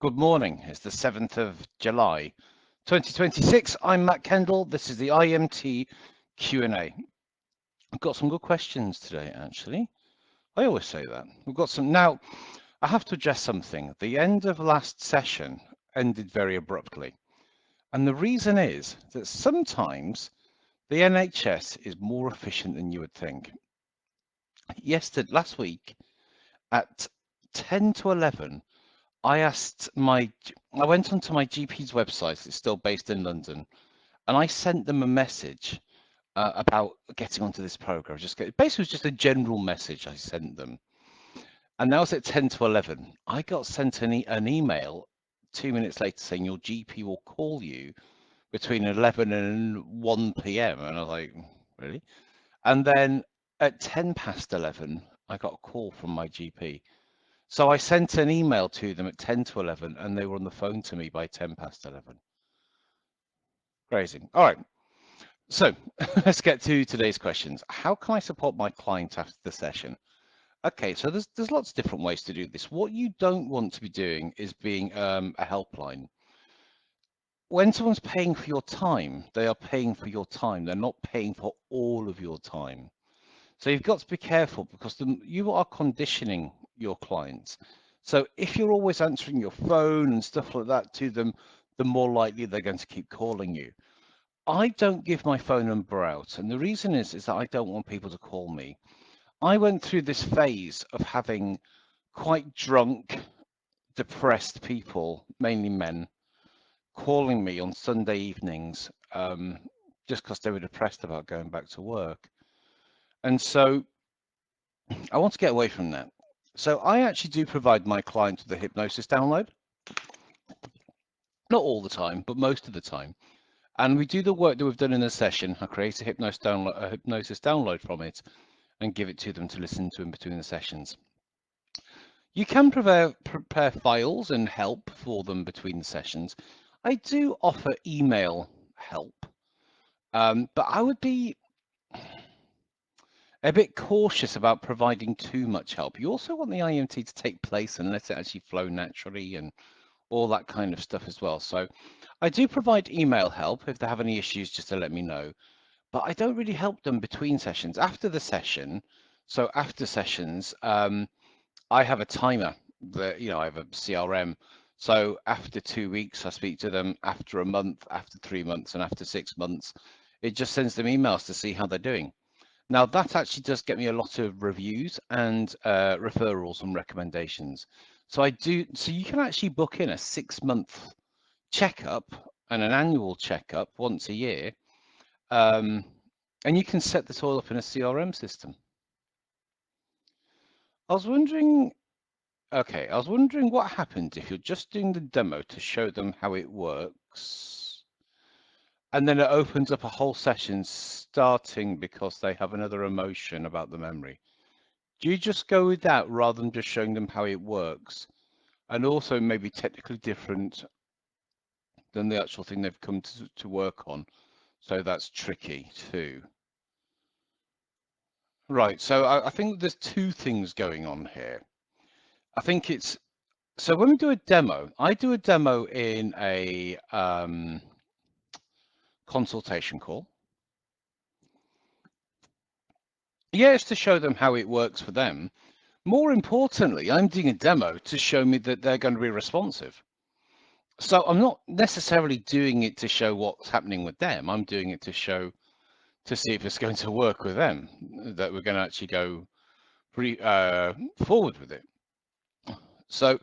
Good morning. It's the 7th of July, 2026. I'm Matt Kendall. This is the IEMT Q&A. I've got some good questions today, actually. I always say that. We've got some. Now, I have to address something. The end of last session ended very abruptly. And the reason is that sometimes the NHS is more efficient than you would think. Last week at 10 to 11, I went onto my GP's website, it's still based in London, and I sent them a message about getting onto this program. Basically, it was just a general message I sent them. And that was at 10 to 11. I got sent an email 2 minutes later saying your GP will call you between 11 and 1 p.m. And I was like, really? And then at 10 past 11, I got a call from my GP. So I sent an email to them at 10 to 11, and they were on the phone to me by 10 past 11. Crazy. All right. So let's get to today's questions. How can I support my client after the session? Okay, so there's lots of different ways to do this. What you don't want to be doing is being a helpline. When someone's paying for your time, they are paying for your time. They're not paying for all of your time. So you've got to be careful because you are conditioning your clients. So if you're always answering your phone and stuff like that to them, the more likely they're going to keep calling you. I don't give my phone number out, and the reason is that I don't want people to call me. I went through this phase of having quite drunk, depressed people, mainly men, calling me on Sunday evenings just because they were depressed about going back to work. And so I want to get away from that. So I actually do provide my clients with a hypnosis download. Not all the time, but most of the time. And we do the work that we've done in the session. I create a hypnosis download from it and give it to them to listen to in between the sessions. You can prepare files and help for them between the sessions. I do offer email help, but I would be a bit cautious about providing too much help. You also want the IEMT to take place and let it actually flow naturally and all that kind of stuff as well. So I do provide email help if they have any issues, just to let me know. But I don't really help them between sessions. After the session, so after sessions, I have a timer that, I have a CRM. So after 2 weeks, I speak to them. After a month, after 3 months, and after 6 months, it just sends them emails to see how they're doing. Now, that actually does get me a lot of reviews and referrals and recommendations. So you can actually book in a 6-month checkup and an annual checkup once a year. And you can set this all up in a CRM system. I was wondering what happens if you're just doing the demo to show them how it works, and then it opens up a whole session starting because they have another emotion about the memory. Do you just go with that rather than just showing them how it works? And also maybe technically different than the actual thing they've come to work on. So that's tricky too. Right, so I think there's two things going on here. I think so when we do a demo, I do a demo in a consultation call. Yes, to show them how it works for them. More importantly, I'm doing a demo to show me that they're going to be responsive. So I'm not necessarily doing it to show what's happening with them. I'm doing it to see if it's going to work with them, that we're going to actually go forward with it. So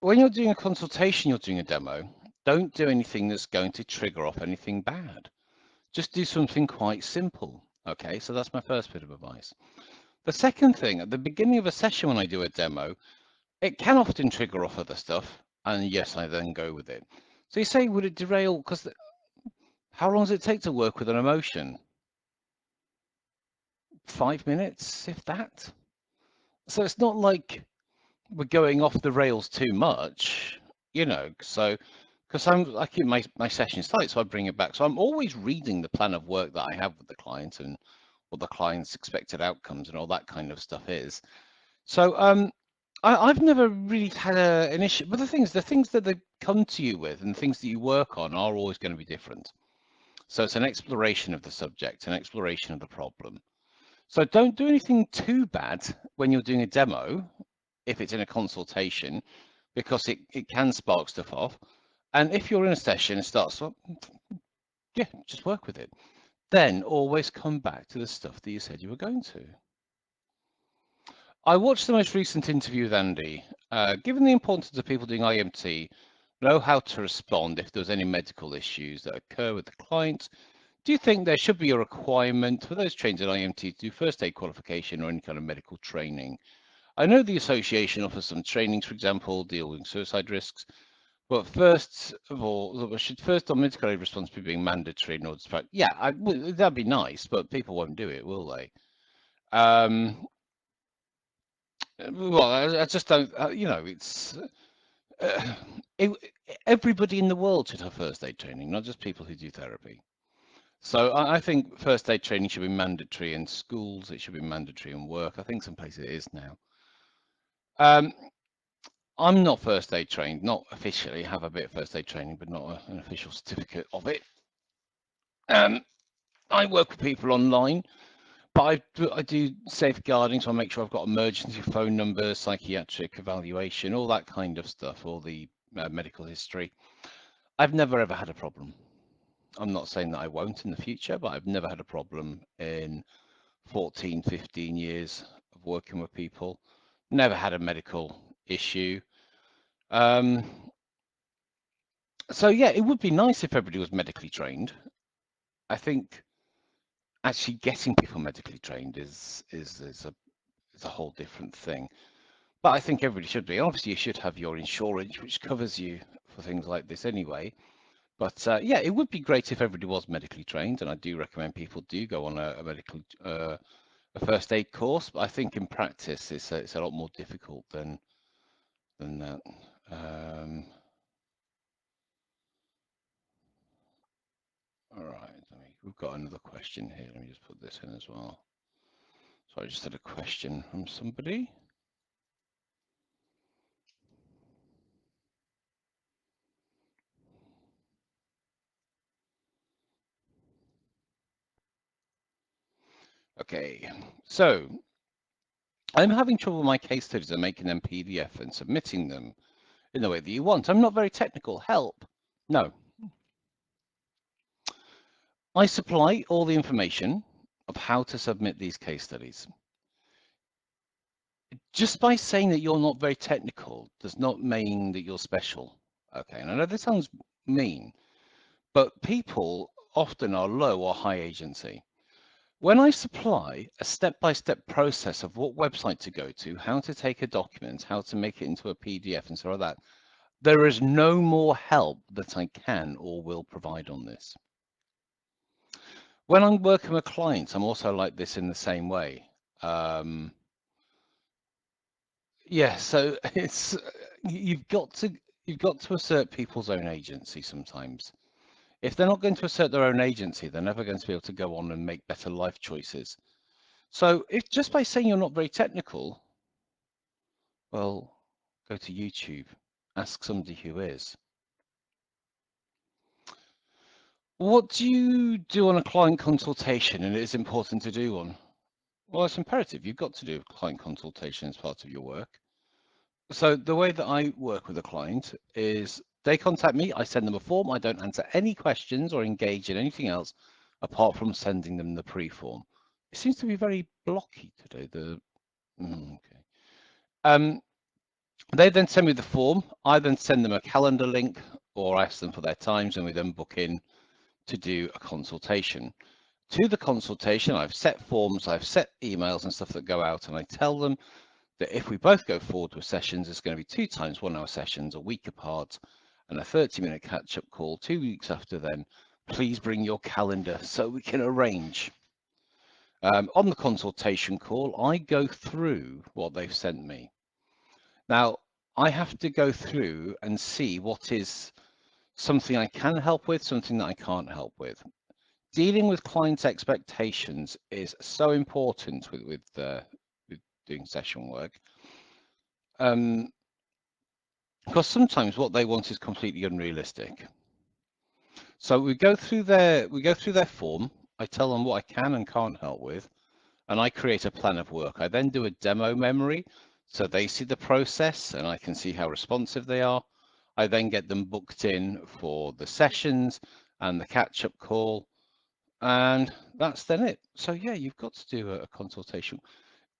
when you're doing a consultation, you're doing a demo, don't do anything that's going to trigger off anything bad. Just do something quite simple. Okay, so that's my first bit of advice. The second thing, at the beginning of a session when I do a demo, it can often trigger off other stuff. And yes, I then go with it. So you say, would it derail? Because how long does it take to work with an emotion? 5 minutes, if that. So it's not like we're going off the rails too much, so because I keep my sessions tight, so I bring it back. So I'm always reading the plan of work that I have with the client and what the client's expected outcomes and all that kind of stuff is. So I've never really had an issue, but the things that they come to you with and the things that you work on are always going to be different. So it's an exploration of the subject, an exploration of the problem. So don't do anything too bad when you're doing a demo, if it's in a consultation, because it can spark stuff off. And if you're in a session and starts, well, yeah, just work with it. Then always come back to the stuff that you said you were going to. I watched the most recent interview with Andy. Given the importance of people doing IEMT, know how to respond if there's any medical issues that occur with the client, do you think there should be a requirement for those trained in IEMT to do first aid qualification or any kind of medical training? I know the association offers some trainings, for example, dealing with suicide risks, but first of all, should first on medical aid response be being mandatory in order to practice? Yeah, that'd be nice, but people won't do it, will they? Well, I just don't, it's uh, it, everybody in the world should have first aid training, not just people who do therapy. So I think first aid training should be mandatory in schools. It should be mandatory in work. I think some places it is now. Um, I'm not first aid trained, not officially. Have a bit of first aid training, but not an official certificate of it. Um, I work with people online, but I do safeguarding, so I make sure I've got emergency phone numbers, psychiatric evaluation, all that kind of stuff, all the medical history. I've never ever had a problem. I'm not saying that I won't in the future, but I've never had a problem in 14, 15 years of working with people. Never had a medical issue. Um, so yeah, it would be nice if everybody was medically trained. I think actually getting people medically trained is a whole different thing. But I think everybody should be. Obviously, you should have your insurance, which covers you for things like this anyway. But yeah, it would be great if everybody was medically trained, and I do recommend people do go on a medical a first aid course. But I think in practice, it's a lot more difficult than that. All right, we've got another question here. Let me just put this in as well. So I just had a question from somebody. Okay, so I'm having trouble with my case studies and making them PDF and submitting them in the way that you want. I'm not very technical. Help. No. I supply all the information of how to submit these case studies. Just by saying that you're not very technical does not mean that you're special. Okay, and I know this sounds mean, but people often are low or high agency. When I supply a step-by-step process of what website to go to, how to take a document, how to make it into a PDF and so on that, there is no more help that I can or will provide on this. When I'm working with clients, I'm also like this in the same way. Yeah, so it's you've got to assert people's own agency sometimes. If they're not going to assert their own agency, they're never going to be able to go on and make better life choices. So if just by saying you're not very technical, well, go to YouTube, ask somebody who is. What do you do on a client consultation? And it is important to do one. Well, it's imperative. You've got to do a client consultation as part of your work. So the way that I work with a client is they contact me, I send them a form, I don't answer any questions or engage in anything else apart from sending them the pre-form. It seems to be very blocky today. Okay. They then send me the form. I then send them a calendar link or ask them for their times, and we then book in to do a consultation. To the consultation, I've set forms, I've set emails and stuff that go out, and I tell them that if we both go forward with sessions, it's going to be 2 times 1 hour sessions, a week apart, and a 30-minute catch-up call 2 weeks after then. Please bring your calendar so we can arrange. On the consultation call, I go through what they've sent me. Now, I have to go through and see what is something I can help with, something that I can't help with. Dealing with clients' expectations is so important with doing session work. Because sometimes what they want is completely unrealistic. So we go through their form. I tell them what I can and can't help with, and I create a plan of work. I then do a demo memory, so they see the process and I can see how responsive they are. I then get them booked in for the sessions and the catch-up call, and that's then it. So yeah, you've got to do a consultation.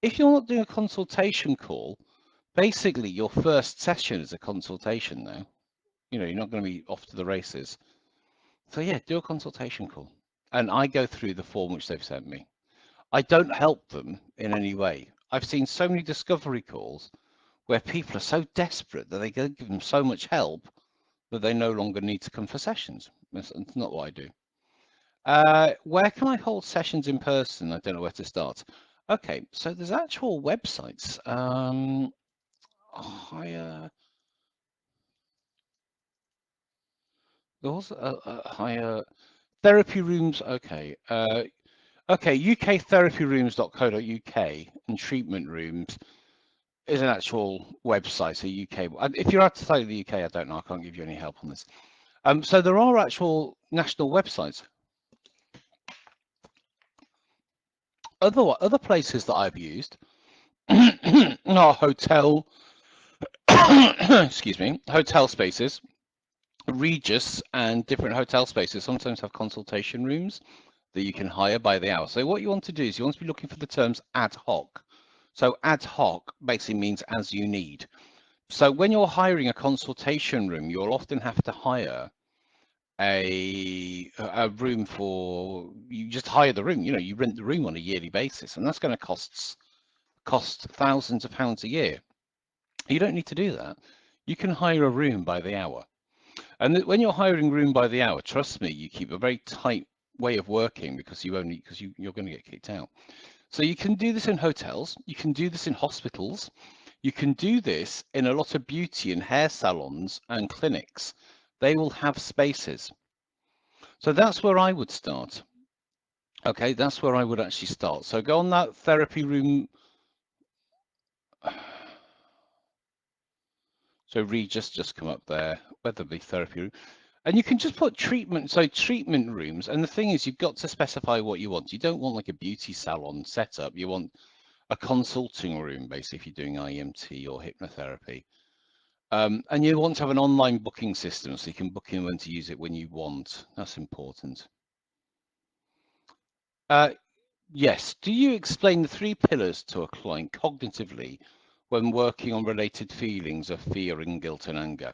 If you're not doing a consultation call, basically your first session is a consultation now. You know, you're not going to be off to the races. So yeah, do a consultation call. And I go through the form which they've sent me. I don't help them in any way. I've seen so many discovery calls where people are so desperate that they give them so much help that they no longer need to come for sessions. That's not what I do. Where can I hold sessions in person? I don't know where to start. Okay, so there's actual websites. Higher. There was a higher therapy rooms. Okay. Okay, uktherapyrooms.co.uk and treatment rooms is an actual website, so UK. If you're outside of the UK, I don't know. I can't give you any help on this. So there are actual national websites. Other places that I've used are hotel, excuse me, hotel spaces. Regis and different hotel spaces sometimes have consultation rooms that you can hire by the hour. So what you want to do is you want to be looking for the terms ad hoc. So ad hoc basically means as you need. So when you're hiring a consultation room, you'll often have to hire a room for, you just hire the room, you know, you rent the room on a yearly basis, and that's going to cost thousands of pounds a year. You don't need to do that. You can hire a room by the hour. And when you're hiring room by the hour, trust me, you keep a very tight way of working because you're going to get kicked out. So you can do this in hotels, you can do this in hospitals, you can do this in a lot of beauty and hair salons and clinics. They will have spaces. So that's where I would start. Okay, that's where I would actually start. So go on that therapy room. So Regis just come up there, Weatherby therapy room. And you can just put treatment, so treatment rooms. And the thing is, you've got to specify what you want. You don't want like a beauty salon setup. You want a consulting room, basically, if you're doing IEMT or hypnotherapy. And you want to have an online booking system so you can book in when to use it when you want. That's important. Yes. Do you explain the three pillars to a client cognitively when working on related feelings of fear and guilt and anger?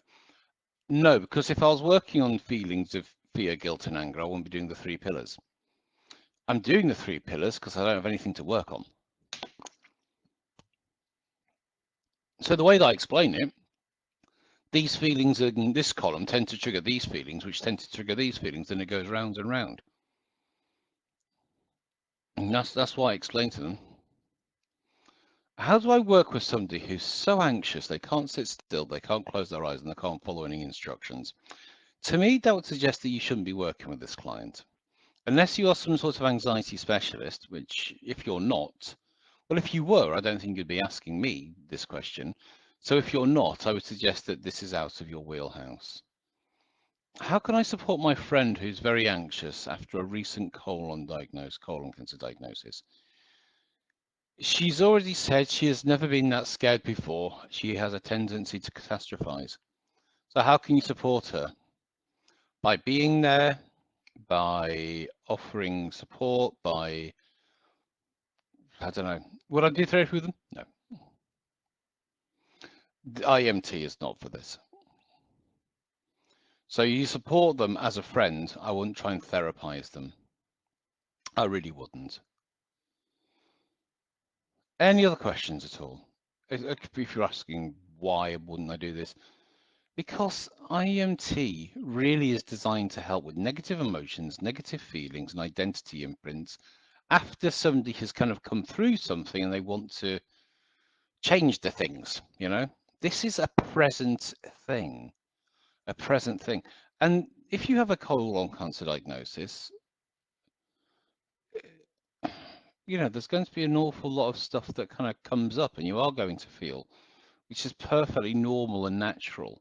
No, because if I was working on feelings of fear, guilt, and anger, I wouldn't be doing the three pillars. I'm doing the three pillars because I don't have anything to work on. So the way that I explain it, these feelings in this column tend to trigger these feelings, which tend to trigger these feelings, and it goes round and round. And that's why I explain to them. How do I work with somebody who's so anxious they can't sit still, they can't close their eyes, and they can't follow any instructions? To me, that would suggest that you shouldn't be working with this client. Unless you are some sort of anxiety specialist, which if you're not, well, if you were, I don't think you'd be asking me this question. So if you're not, I would suggest that this is out of your wheelhouse. How can I support my friend who's very anxious after a recent colon cancer diagnosis? She's already said she has never been that scared before. She has a tendency to catastrophize. So how can you support her? By being there, by offering support, by, I don't know. Would I do therapy with them? No. The IEMT is not for this. So you support them as a friend. I wouldn't try and therapize them. I really wouldn't. Any other questions at all? If you're asking why wouldn't I do this? Because IEMT really is designed to help with negative emotions, negative feelings, and identity imprints after somebody has kind of come through something and they want to change the things, you know? This is a present thing, a present thing. And if you have a colon cancer diagnosis, you know, there's going to be an awful lot of stuff that kind of comes up and you are going to feel which is perfectly normal and natural.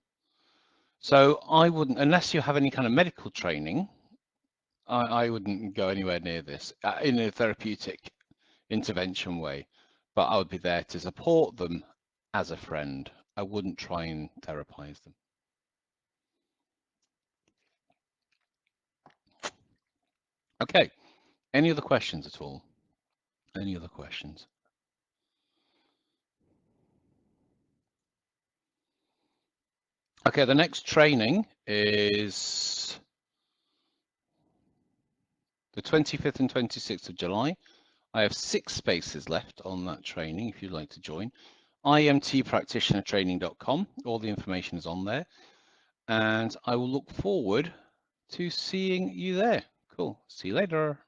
So I wouldn't, unless you have any kind of medical training, I wouldn't go anywhere near this in a therapeutic intervention way, but I would be there to support them as a friend. I wouldn't try and therapize them. Okay, any other questions at all? Any other questions? Okay, the next training is the 25th and 26th of July. I have 6 spaces left on that training if you'd like to join. IEMTpractitionertraining.com. All the information is on there. And I will look forward to seeing you there. Cool. See you later.